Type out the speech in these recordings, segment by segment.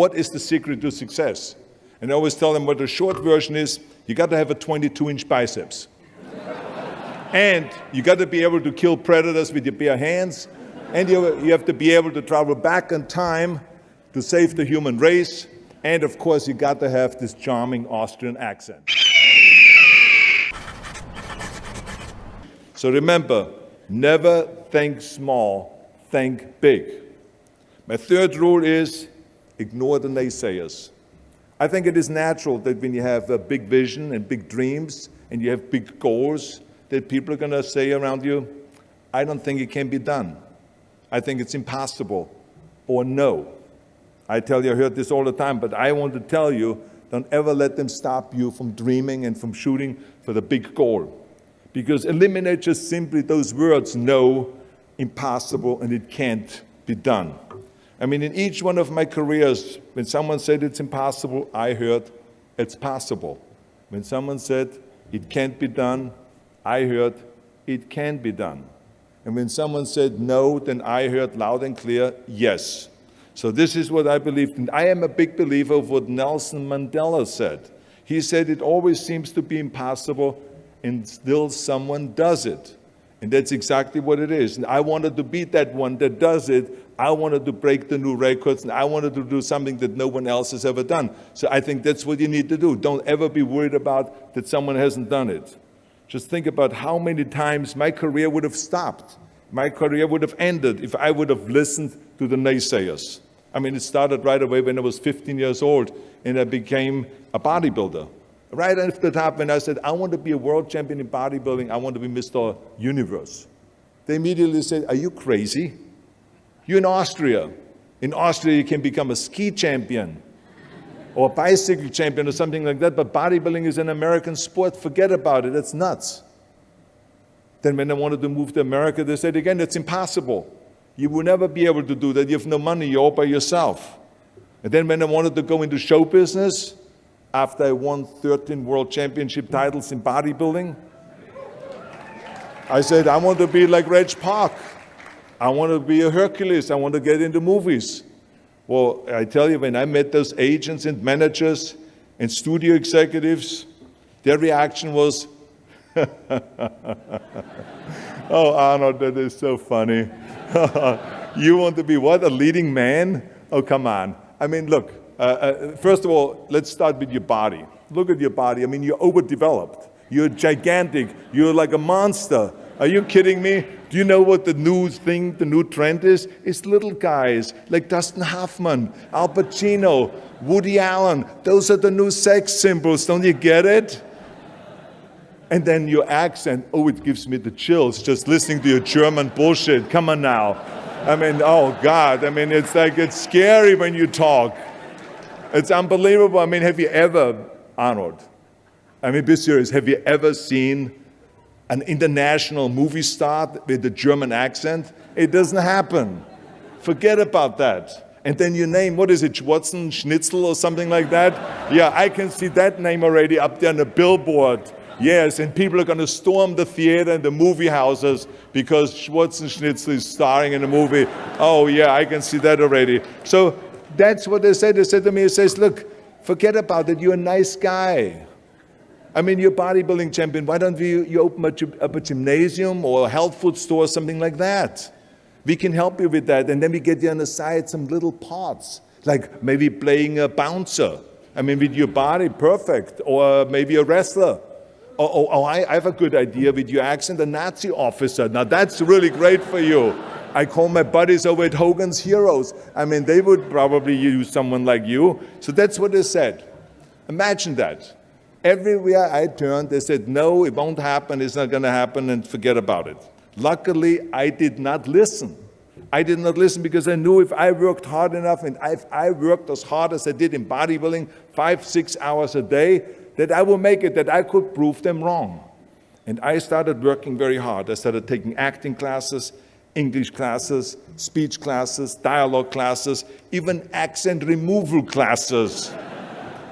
what is the secret to success? And I always tell them what the short version is, you got to have a 22-inch biceps. And you got to be able to kill predators with your bare hands. And you have to be able to travel back in time to save the human race. And of course, you got to have this charming Austrian accent. So remember, never think small, think big. My third rule is ignore the naysayers. I think it is natural that when you have a big vision and big dreams and you have big goals, that people are going to say around you, I don't think it can be done. I think it's impossible, or no. I tell you, I heard this all the time, but I want to tell you, don't ever let them stop you from dreaming and from shooting for the big goal. Because eliminate just simply those words, no, impossible, and it can't be done. I mean, in each one of my careers, when someone said it's impossible, I heard it's possible. When someone said it can't be done, I heard it can be done. And when someone said no, then I heard loud and clear, yes. So this is what I believe. And I am a big believer of what Nelson Mandela said. He said it always seems to be impossible and still someone does it. And that's exactly what it is. And I wanted to be that one that does it. I wanted to break the new records, and I wanted to do something that no one else has ever done. So I think that's what you need to do. Don't ever be worried about that someone hasn't done it. Just think about how many times my career would have stopped. My career would have ended if I would have listened to the naysayers. I mean, it started right away when I was 15 years old, and I became a bodybuilder. Right after the top, when I said, I want to be a world champion in bodybuilding, I want to be Mr. Universe. They immediately said, are you crazy? You're in Austria. In Austria, you can become a ski champion or a bicycle champion or something like that, but bodybuilding is an American sport. Forget about it. It's nuts. Then when I wanted to move to America, they said, again, it's impossible. You will never be able to do that. You have no money. You're all by yourself. And then when I wanted to go into show business, after I won 13 world championship titles in bodybuilding, I said, I want to be like Reg Park. I want to be a Hercules. I want to get into movies. Well, I tell you, when I met those agents and managers and studio executives, their reaction was, oh, Arnold, that is so funny. You want to be what, a leading man? Oh, come on. I mean, look, first of all, let's start with your body. Look at your body. I mean, you're overdeveloped. You're gigantic. You're like a monster. Are you kidding me? Do you know what the new thing, the new trend is? It's little guys like Dustin Hoffman, Al Pacino, Woody Allen. Those are the new sex symbols. Don't you get it? And then your accent, oh, it gives me the chills just listening to your German bullshit. Come on now. I mean, oh God. I mean, it's like, it's scary when you talk. It's unbelievable. I mean, have you ever, Arnold, I mean, be serious, have you ever seen an international movie star with a German accent? It doesn't happen. Forget about that. And then you name, what is it, Schwarzen, Schnitzel or something like that? Yeah, I can see that name already up there on the billboard. Yes, and people are going to storm the theater and the movie houses because Schwarzen Schnitzel is starring in a movie. Oh yeah, I can see that already. So that's what they said. They said to me, it says, look, forget about it, you're a nice guy. I mean, you're a bodybuilding champion. Why don't you open up a gymnasium or a health food store or something like that? We can help you with that. And then we get you on the side some little parts, like maybe playing a bouncer. I mean, with your body, perfect. Or maybe a wrestler. Oh, I have a good idea with your accent, a Nazi officer. Now, that's really great for you. I call my buddies over at Hogan's Heroes. I mean, they would probably use someone like you. So that's what they said. Imagine that. Everywhere I turned, they said, no, it won't happen, it's not going to happen, and forget about it. Luckily, I did not listen. I did not listen because I knew if I worked hard enough, and if I worked as hard as I did in bodybuilding, 5-6 hours a day, that I would make it, that I could prove them wrong. And I started working very hard. I started taking acting classes, English classes, speech classes, dialogue classes, even accent removal classes.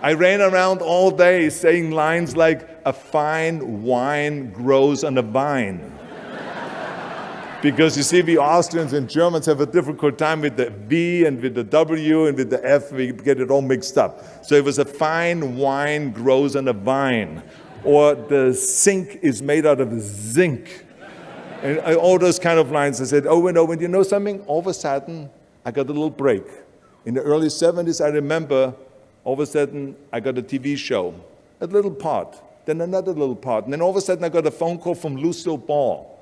I ran around all day saying lines like, a fine wine grows on a vine. Because you see, we Austrians and Germans have a difficult time with the V and with the W and with the F. We get it all mixed up. So it was a fine wine grows on a vine. Or the sink is made out of zinc. And all those kind of lines. I said, over and over. And you know something? All of a sudden, I got a little break. In the early 70s, I remember, all of a sudden, I got a TV show. A little part. Then another little part. And then all of a sudden, I got a phone call from Lucille Ball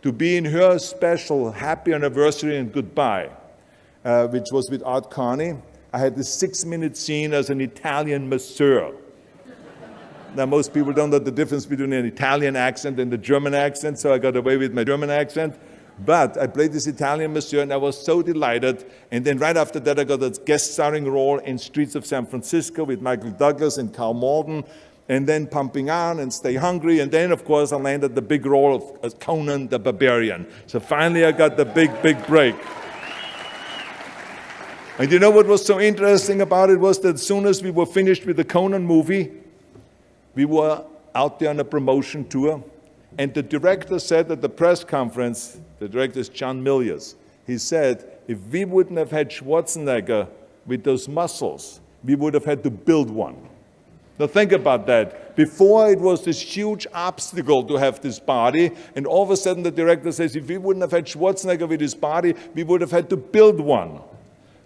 to be in her special Happy Anniversary and Goodbye, which was with Art Carney. I had this 6-minute scene as an Italian masseur. Now, most people don't know the difference between an Italian accent and the German accent, so I got away with my German accent. But I played this Italian masseur, and I was so delighted. And then right after that, I got a guest starring role in Streets of San Francisco with Michael Douglas and Carl Malden. And then Pumping On and Stay Hungry. And then, of course, I landed the big role of Conan the Barbarian. So finally, I got the big break. And you know what was so interesting about it was that as soon as we were finished with the Conan movie, we were out there on a promotion tour. And the director said at the press conference, the director is John Milius, he said, if we wouldn't have had Schwarzenegger with those muscles, we would have had to build one. Now think about that. Before it was this huge obstacle to have this body, and all of a sudden the director says, if we wouldn't have had Schwarzenegger with his body, we would have had to build one.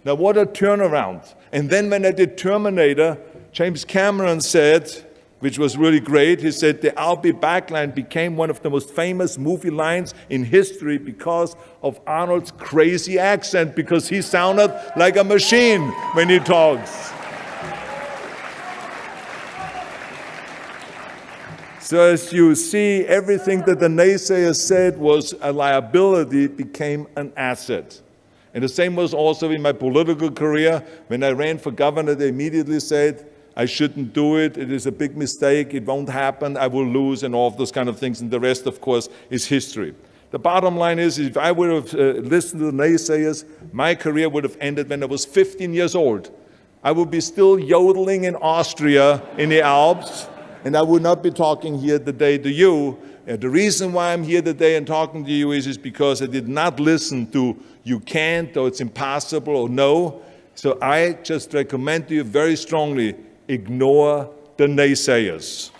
Now what a turnaround. And then when I did Terminator, James Cameron said, which was really great, he said the I'll be back line became one of the most famous movie lines in history because of Arnold's crazy accent, because he sounded like a machine when he talks. So as you see, everything that the naysayers said was a liability became an asset. And the same was also in my political career. When I ran for governor, they immediately said, I shouldn't do it, it is a big mistake, it won't happen, I will lose, and all of those kind of things. And the rest, of course, is history. The bottom line is, if I would have listened to the naysayers, my career would have ended when I was 15 years old. I would be still yodeling in Austria, in the Alps, and I would not be talking here today to you. The reason why I'm here today and talking to you is because I did not listen to you can't, or it's impossible, or no. So I just recommend to you very strongly, ignore the naysayers.